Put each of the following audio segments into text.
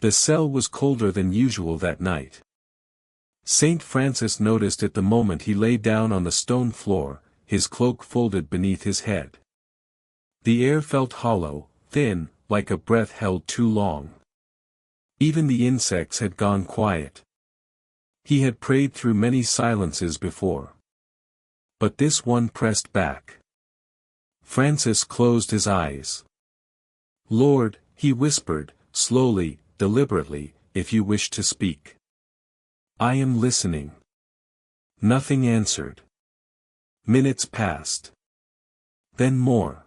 The cell was colder than usual that night. Saint Francis noticed it the moment he lay down on the stone floor, his cloak folded beneath his head. The air felt hollow, thin, like a breath held too long. Even the insects had gone quiet. He had prayed through many silences before. But this one pressed back. Francis closed his eyes. "Lord," he whispered, slowly, deliberately, "if you wish to speak. I am listening." Nothing answered. Minutes passed. Then more.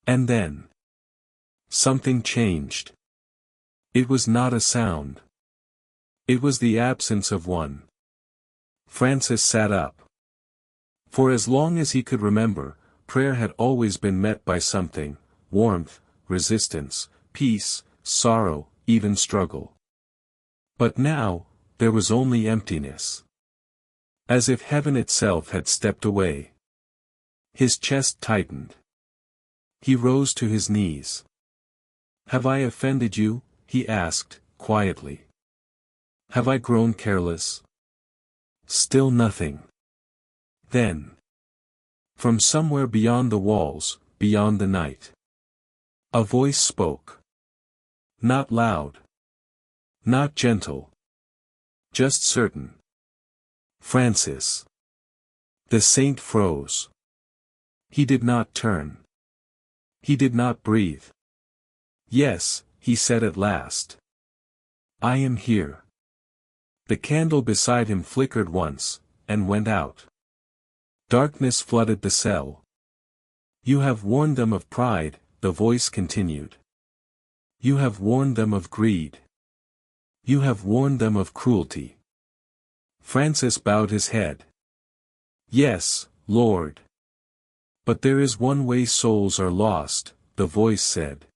And then. Something changed. It was not a sound. It was the absence of one. Francis sat up. For as long as he could remember, prayer had always been met by something: warmth, resistance, peace, sorrow, even struggle. But now, there was only emptiness. As if heaven itself had stepped away. His chest tightened. He rose to his knees. "Have I offended you?" he asked, quietly. "Have I grown careless?" Still nothing. Then. From somewhere beyond the walls, beyond the night. A voice spoke. Not loud. Not gentle. Just certain. "Francis." The saint froze. He did not turn. He did not breathe. "Yes," he said at last. "I am here." The candle beside him flickered once, and went out. Darkness flooded the cell. "You have warned them of pride," the voice continued. "You have warned them of greed. You have warned them of cruelty." Francis bowed his head. "Yes, Lord. But there is one way souls are lost," the voice said.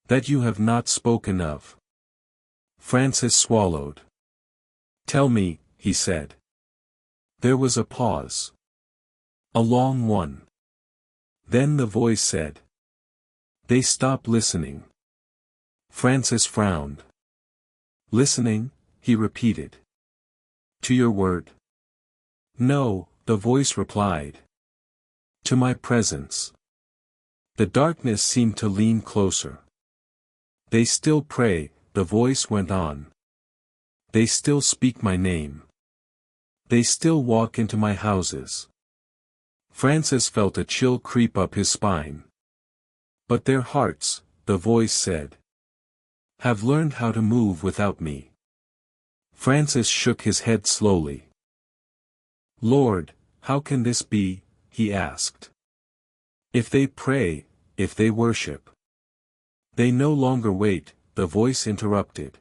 "That you have not spoken of." Francis swallowed. "Tell me," he said. There was a pause. A long one. Then the voice said. "They stop listening." Francis frowned. "Listening?" he repeated. "To your word?" "No," the voice replied. "To my presence." The darkness seemed to lean closer. "They still pray," the voice went on. "They still speak my name. They still walk into my houses." Francis felt a chill creep up his spine. "But their hearts," the voice said, "have learned how to move without me." Francis shook his head slowly. "Lord, how can this be?" he asked. "If they pray, if they worship." "They no longer wait," the voice interrupted.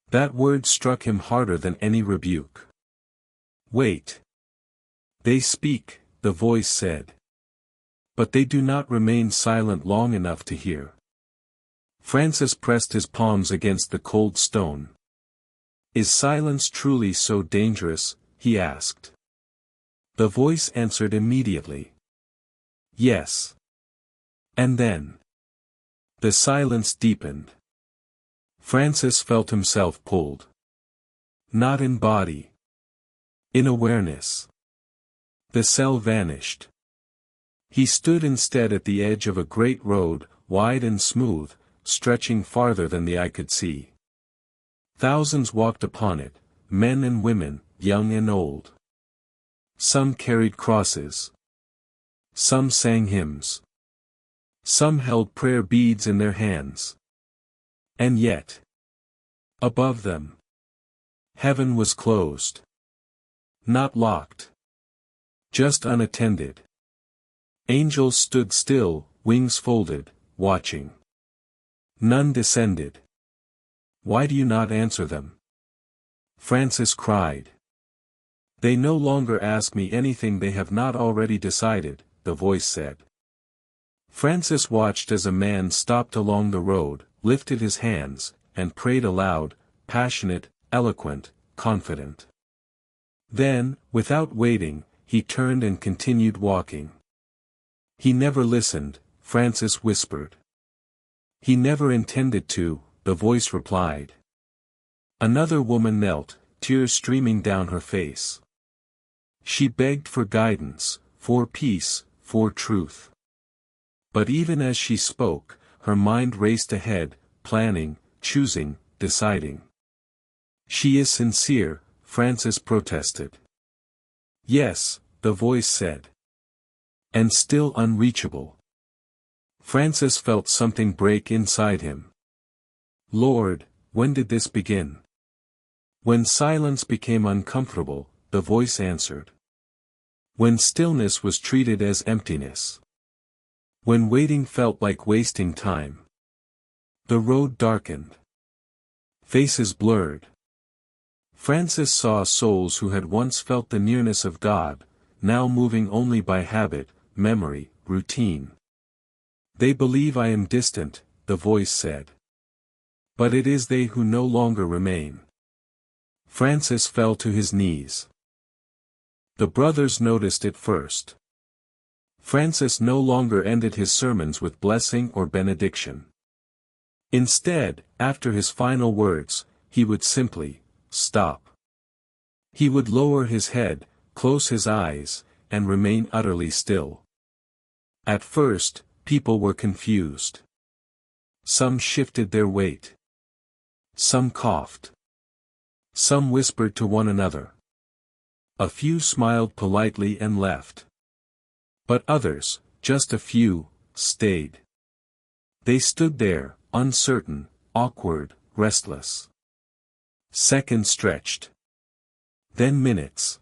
That word struck him harder than any rebuke. "Wait. They speak," the voice said. "But they do not remain silent long enough to hear." Francis pressed his palms against the cold stone. "Is silence truly so dangerous?" he asked. The voice answered immediately. "Yes." And then. The silence deepened. Francis felt himself pulled. Not in body. In awareness. The cell vanished. He stood instead at the edge of a great road, wide and smooth, stretching farther than the eye could see. Thousands walked upon it, men and women, young and old. Some carried crosses. Some sang hymns. Some held prayer beads in their hands. And yet, above them, heaven was closed. Not locked. Just unattended. Angels stood still, wings folded, watching. None descended. "Why do you not answer them?" Francis cried. "They no longer ask me anything they have not already decided," the voice said. Francis watched as a man stopped along the road, lifted his hands, and prayed aloud, passionate, eloquent, confident. Then, without waiting, he turned and continued walking. "He never listened," Francis whispered. "He never intended to," the voice replied. Another woman knelt, tears streaming down her face. She begged for guidance, for peace, for truth. But even as she spoke, her mind raced ahead, planning, choosing, deciding. She is sincere, Francis protested. Yes, the voice said. And still unreachable. Francis felt something break inside him. Lord, when did this begin? When silence became uncomfortable, the voice answered. When stillness was treated as emptiness. When waiting felt like wasting time. The road darkened. Faces blurred. Francis saw souls who had once felt the nearness of God, now moving only by habit, memory, routine. They believe I am distant, the voice said. But it is they who no longer remain. Francis fell to his knees. The brothers noticed it first. Francis no longer ended his sermons with blessing or benediction. Instead, after his final words, he would simply stop. He would lower his head, close his eyes, and remain utterly still. At first, people were confused. Some shifted their weight. Some coughed. Some whispered to one another. A few smiled politely and left. But others, just a few, stayed. They stood there, uncertain, awkward, restless. Seconds stretched. Then minutes.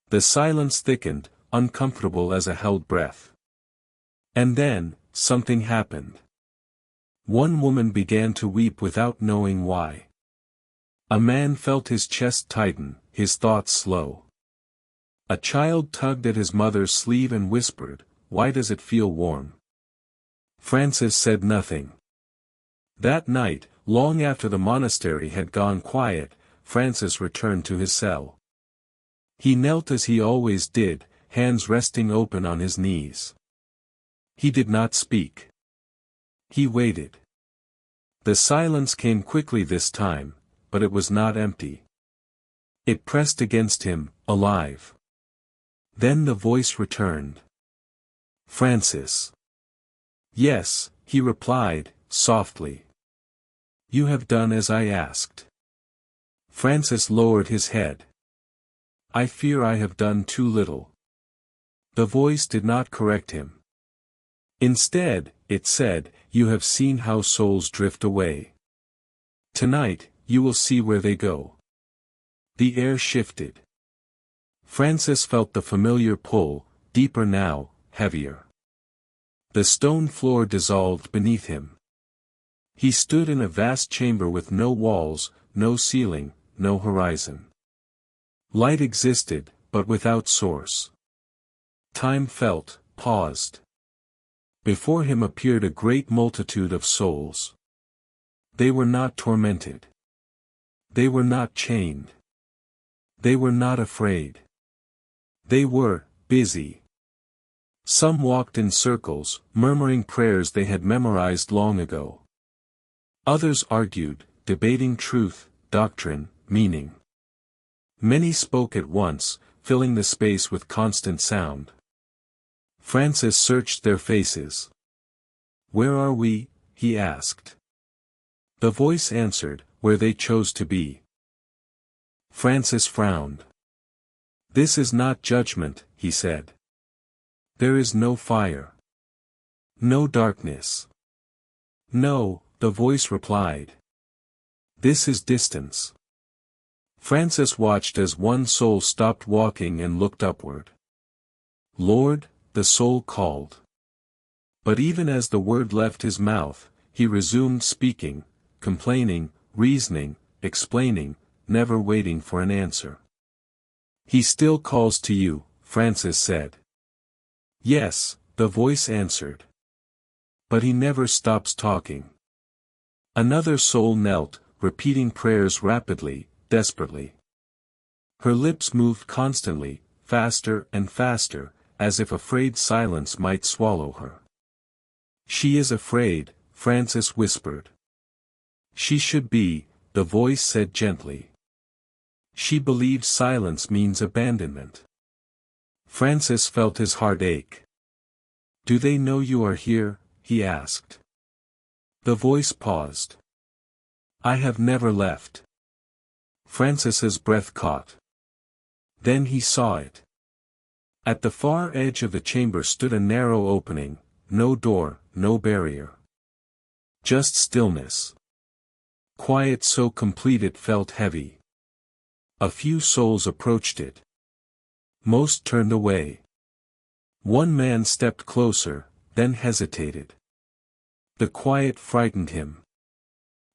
The silence thickened, uncomfortable as a held breath. And then, something happened. One woman began to weep without knowing why. A man felt his chest tighten, his thoughts slow. A child tugged at his mother's sleeve and whispered, "Why does it feel warm?" Francis said nothing. That night, long after the monastery had gone quiet, Francis returned to his cell. He knelt as he always did, hands resting open on his knees. He did not speak. He waited. The silence came quickly this time, but it was not empty. It pressed against him, alive. Then the voice returned. Francis. Yes, he replied, softly. You have done as I asked. Francis lowered his head. I fear I have done too little. The voice did not correct him. Instead, it said, You have seen how souls drift away. Tonight, you will see where they go. The air shifted. Francis felt the familiar pull, deeper now, heavier. The stone floor dissolved beneath him. He stood in a vast chamber with no walls, no ceiling, no horizon. Light existed, but without source. Time felt, paused. Before him appeared a great multitude of souls. They were not tormented. They were not chained. They were not afraid. They were busy. Some walked in circles, murmuring prayers they had memorized long ago. Others argued, debating truth, doctrine, meaning. Many spoke at once, filling the space with constant sound. Francis searched their faces. Where are we? He asked. The voice answered, where they chose to be. Francis frowned. This is not judgment, he said. There is no fire. No darkness. No, the voice replied. This is distance. Francis watched as one soul stopped walking and looked upward. Lord, the soul called. But even as the word left his mouth, he resumed speaking, complaining, reasoning, explaining, never waiting for an answer. He still calls to you, Francis said. Yes, the voice answered. But he never stops talking. Another soul knelt, repeating prayers rapidly, desperately. Her lips moved constantly, faster and faster, as if afraid silence might swallow her. She is afraid, Francis whispered. She should be, the voice said gently. She believes silence means abandonment. Francis felt his heart ache. Do they know you are here? He asked. The voice paused. I have never left. Francis's breath caught. Then he saw it. At the far edge of the chamber stood a narrow opening, no door, no barrier. Just stillness. Quiet so complete it felt heavy. A few souls approached it. Most turned away. One man stepped closer, then hesitated. The quiet frightened him.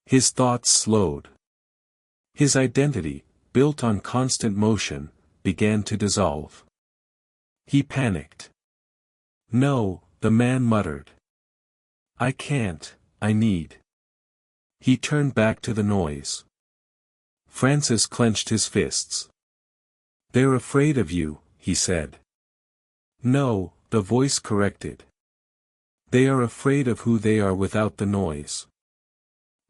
His thoughts slowed. His identity, built on constant motion, began to dissolve. He panicked. No, the man muttered. I can't, I need. He turned back to the noise. Francis clenched his fists. They're afraid of you, he said. No, the voice corrected. They are afraid of who they are without the noise.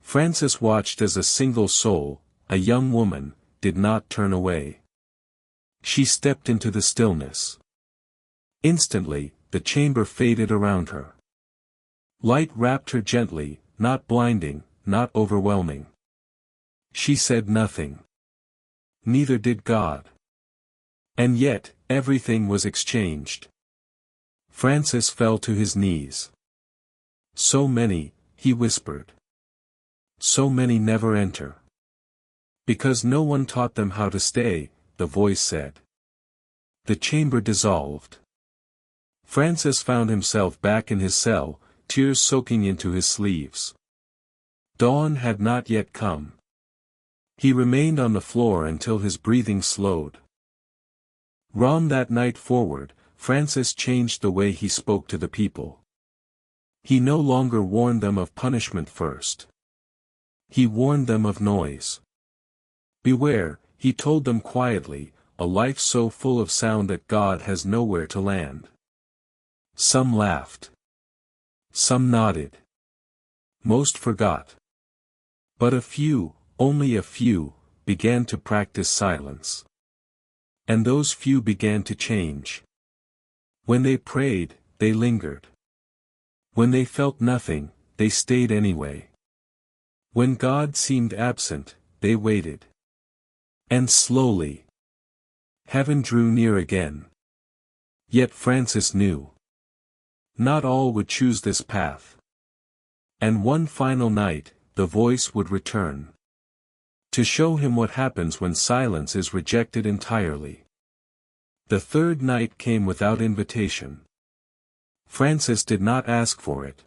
Francis watched as a single soul, a young woman, did not turn away. She stepped into the stillness. Instantly, the chamber faded around her. Light wrapped her gently, not blinding, not overwhelming. She said nothing. Neither did God. And yet, everything was exchanged. Francis fell to his knees. So many, he whispered. So many never enter. Because no one taught them how to stay, the voice said. The chamber dissolved. Francis found himself back in his cell, tears soaking into his sleeves. Dawn had not yet come. He remained on the floor until his breathing slowed. From that night forward, Francis changed the way he spoke to the people. He no longer warned them of punishment first. He warned them of noise. Beware, he told them quietly, a life so full of sound that God has nowhere to land. Some laughed. Some nodded. Most forgot. But a few, only a few, began to practice silence. And those few began to change. When they prayed, they lingered. When they felt nothing, they stayed anyway. When God seemed absent, they waited. And slowly, heaven drew near again. Yet Francis knew. Not all would choose this path. And one final night, the voice would return. To show him what happens when silence is rejected entirely. The third night came without invitation. Francis did not ask for it.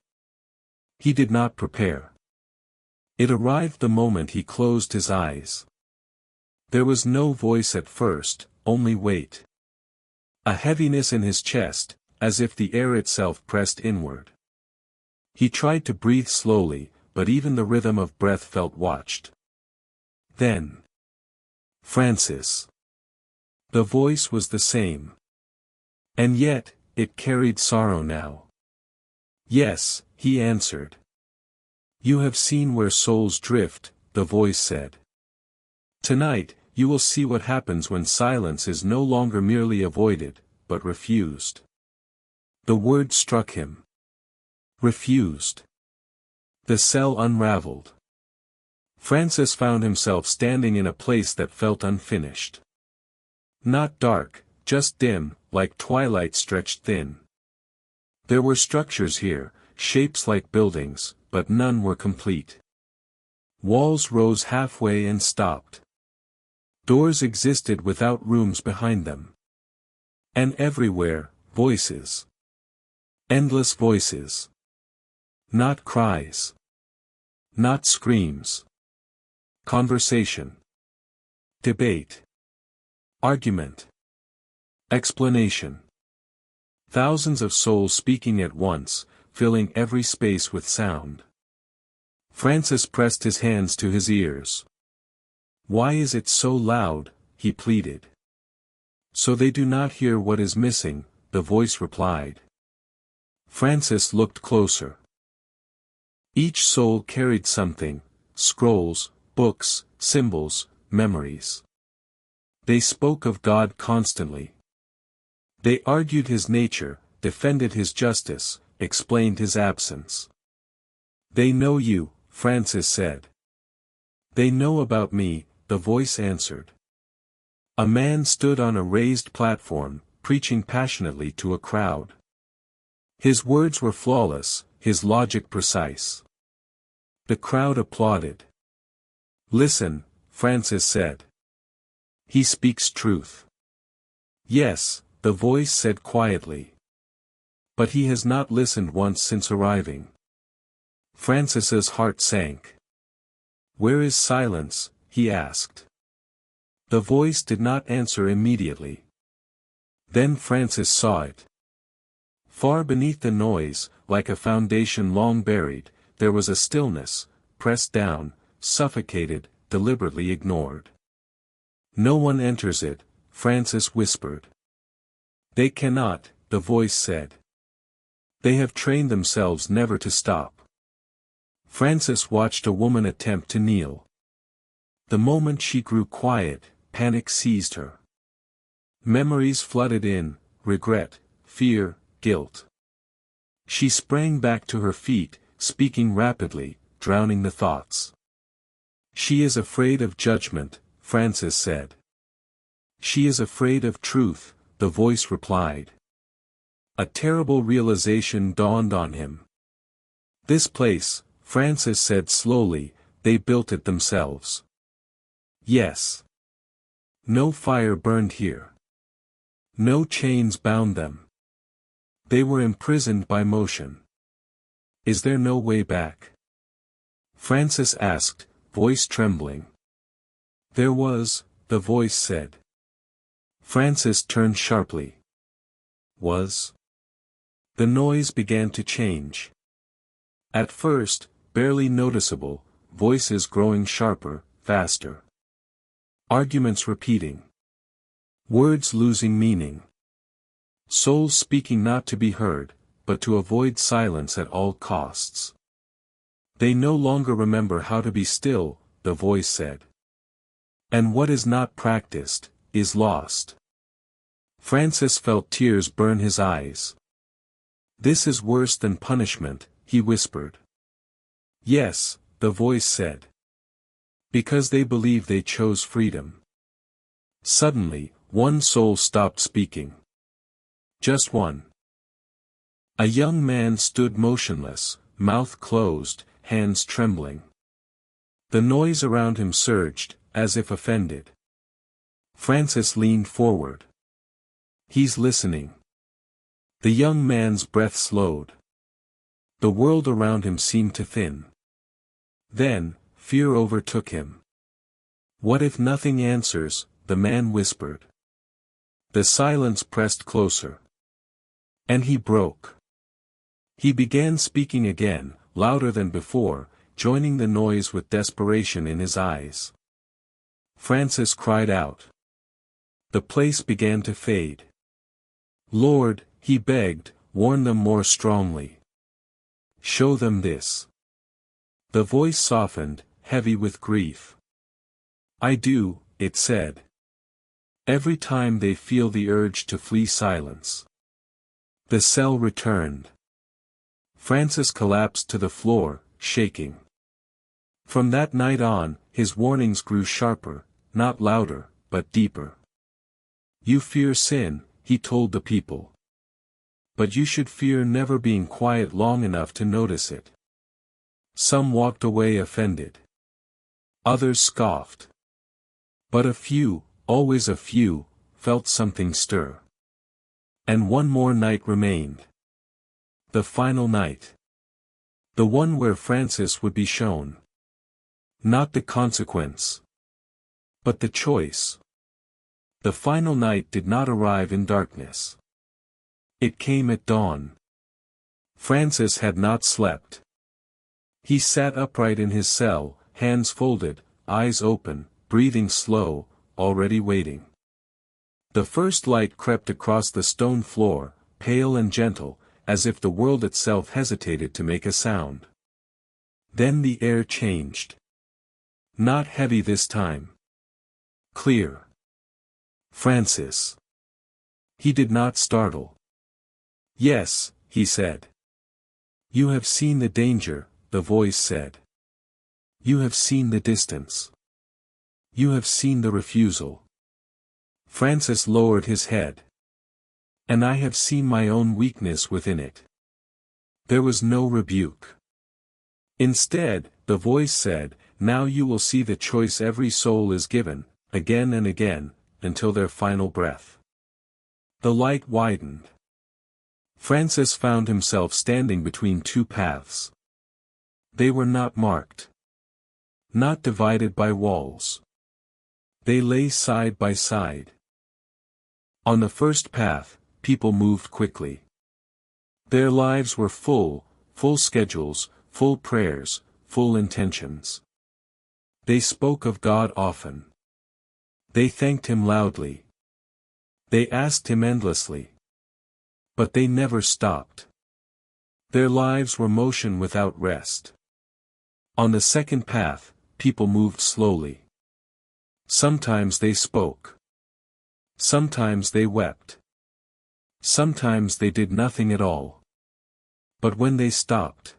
He did not prepare. It arrived the moment he closed his eyes. There was no voice at first, only weight. A heaviness in his chest, as if the air itself pressed inward. He tried to breathe slowly, but even the rhythm of breath felt watched. Then, Francis. The voice was the same. And yet, it carried sorrow now. Yes, he answered. You have seen where souls drift, the voice said. Tonight, you will see what happens when silence is no longer merely avoided, but refused. The word struck him. Refused. The cell unraveled. Francis found himself standing in a place that felt unfinished. Not dark, just dim, like twilight stretched thin. There were structures here, shapes like buildings, but none were complete. Walls rose halfway and stopped. Doors existed without rooms behind them. And everywhere, voices. Endless voices. Not cries. Not screams. Conversation. Debate. Argument. Explanation. Thousands of souls speaking at once, filling every space with sound. Francis pressed his hands to his ears. Why is it so loud? He pleaded. So they do not hear what is missing, the voice replied. Francis looked closer. Each soul carried something, scrolls, books, symbols, memories. They spoke of God constantly. They argued his nature, defended his justice, explained his absence. They know you, Francis said. They know about me, the voice answered. A man stood on a raised platform, preaching passionately to a crowd. His words were flawless, his logic precise. The crowd applauded. Listen, Francis said. He speaks truth. Yes, the voice said quietly. But he has not listened once since arriving. Francis's heart sank. Where is silence? He asked. The voice did not answer immediately. Then Francis saw it. Far beneath the noise, like a foundation long buried, there was a stillness, pressed down, suffocated, deliberately ignored. No one enters it, Francis whispered. They cannot, the voice said. They have trained themselves never to stop. Francis watched a woman attempt to kneel. The moment she grew quiet, panic seized her. Memories flooded in, regret, fear, guilt. She sprang back to her feet, speaking rapidly, drowning the thoughts. She is afraid of judgment, Francis said. She is afraid of truth, the voice replied. A terrible realization dawned on him. This place, Francis said slowly, they built it themselves. Yes. No fire burned here. No chains bound them. They were imprisoned by motion. Is there no way back? Francis asked, voice trembling. There was, the voice said. Francis turned sharply. Was? The noise began to change. At first, barely noticeable, voices growing sharper, faster. Arguments repeating. Words losing meaning. Souls speaking not to be heard, but to avoid silence at all costs. They no longer remember how to be still, the voice said. And what is not practiced, is lost. Francis felt tears burn his eyes. This is worse than punishment, he whispered. Yes, the voice said. Because they believe they chose freedom. Suddenly, one soul stopped speaking. Just one. A young man stood motionless, mouth closed, hands trembling. The noise around him surged, as if offended. Francis leaned forward. He's listening. The young man's breath slowed. The world around him seemed to thin. Then, fear overtook him. What if nothing answers, the man whispered. The silence pressed closer. And he broke. He began speaking again, louder than before, joining the noise with desperation in his eyes. Francis cried out. The place began to fade. Lord, he begged, warn them more strongly. Show them this. The voice softened, heavy with grief. I do, it said. Every time they feel the urge to flee silence. The cell returned. Francis collapsed to the floor, shaking. From that night on, his warnings grew sharper, not louder, but deeper. You fear sin, he told the people. But you should fear never being quiet long enough to notice it. Some walked away offended. Others scoffed. But a few, always a few, felt something stir. And one more night remained. The final night. The one where Francis would be shown. Not the consequence. But the choice. The final night did not arrive in darkness. It came at dawn. Francis had not slept. He sat upright in his cell, hands folded, eyes open, breathing slow, already waiting. The first light crept across the stone floor, pale and gentle, as if the world itself hesitated to make a sound. Then the air changed. Not heavy this time. Clear. Francis. He did not startle. Yes, he said. You have seen the danger, the voice said. You have seen the distance. You have seen the refusal. Francis lowered his head. And I have seen my own weakness within it. There was no rebuke. Instead, the voice said, now you will see the choice every soul is given, again and again, until their final breath. The light widened. Francis found himself standing between two paths. They were not marked. Not divided by walls. They lay side by side. On the first path, people moved quickly. Their lives were full schedules, full prayers, full intentions. They spoke of God often. They thanked Him loudly. They asked Him endlessly. But they never stopped. Their lives were motion without rest. On the second path, people moved slowly. Sometimes they spoke. Sometimes they wept. Sometimes they did nothing at all. But when they stopped,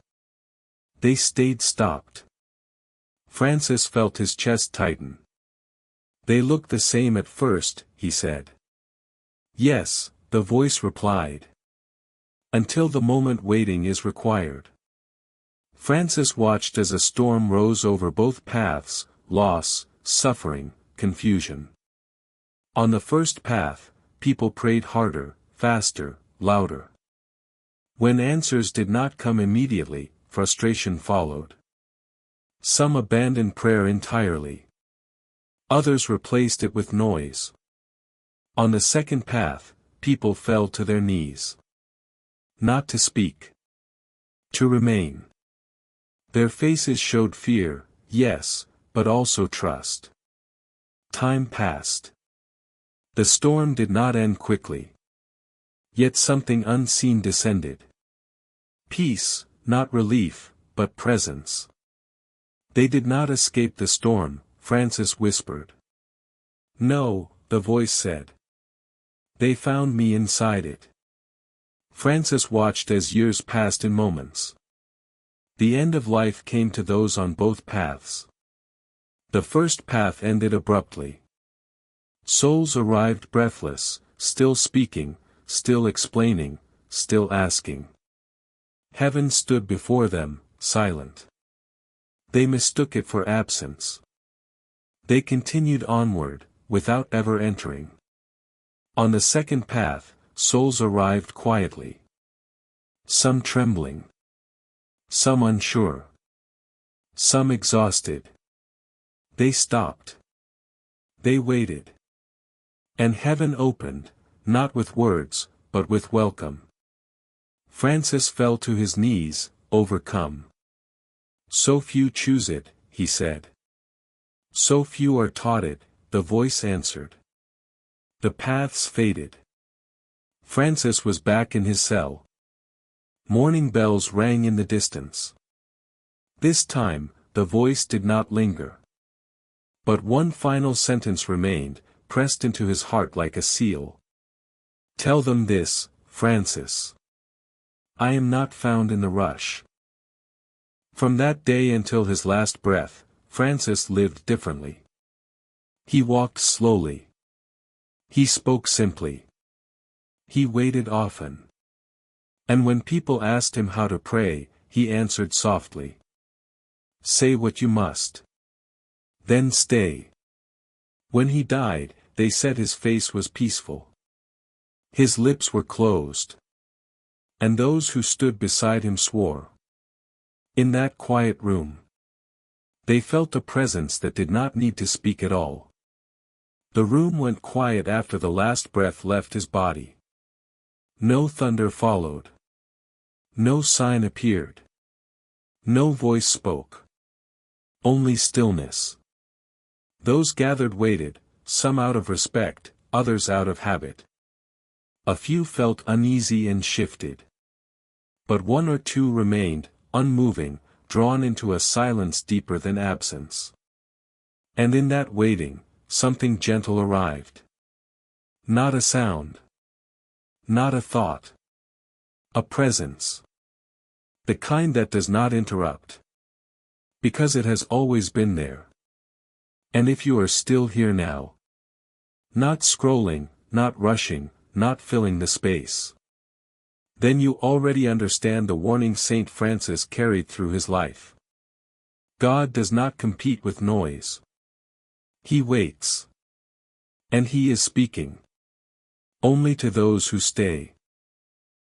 they stayed stopped. Francis felt his chest tighten. They looked the same at first, he said. Yes, the voice replied. Until the moment waiting is required. Francis watched as a storm rose over both paths, loss, suffering, confusion. On the first path, people prayed harder, faster, louder. When answers did not come immediately, frustration followed. Some abandoned prayer entirely. Others replaced it with noise. On the second path, people fell to their knees. Not to speak. To remain. Their faces showed fear, yes, but also trust. Time passed. The storm did not end quickly. Yet something unseen descended. Peace, not relief, but presence. They did not escape the storm, Francis whispered. No, the voice said. They found me inside it. Francis watched as years passed in moments. The end of life came to those on both paths. The first path ended abruptly. Souls arrived breathless, still speaking, still explaining, still asking. Heaven stood before them, silent. They mistook it for absence. They continued onward, without ever entering. On the second path, souls arrived quietly. Some trembling. Some unsure. Some exhausted. They stopped. They waited. And heaven opened, not with words, but with welcome. Francis fell to his knees, overcome. So few choose it, he said. So few are taught it, the voice answered. The paths faded. Francis was back in his cell. Morning bells rang in the distance. This time, the voice did not linger. But one final sentence remained, pressed into his heart like a seal. Tell them this, Francis. I am not found in the rush. From that day until his last breath, Francis lived differently. He walked slowly. He spoke simply. He waited often. And when people asked him how to pray, he answered softly. Say what you must. Then stay. When he died, they said his face was peaceful. His lips were closed. And those who stood beside him swore. In that quiet room, they felt a presence that did not need to speak at all. The room went quiet after the last breath left his body. No thunder followed. No sign appeared. No voice spoke. Only stillness. Those gathered waited, some out of respect, others out of habit. A few felt uneasy and shifted. But one or two remained, unmoving, drawn into a silence deeper than absence. And in that waiting, something gentle arrived. Not a sound. Not a thought. A presence. The kind that does not interrupt. Because it has always been there. And if you are still here now, not scrolling, not rushing, not filling the space, then you already understand the warning Saint Francis carried through his life. God does not compete with noise. He waits. And he is speaking. Only to those who stay.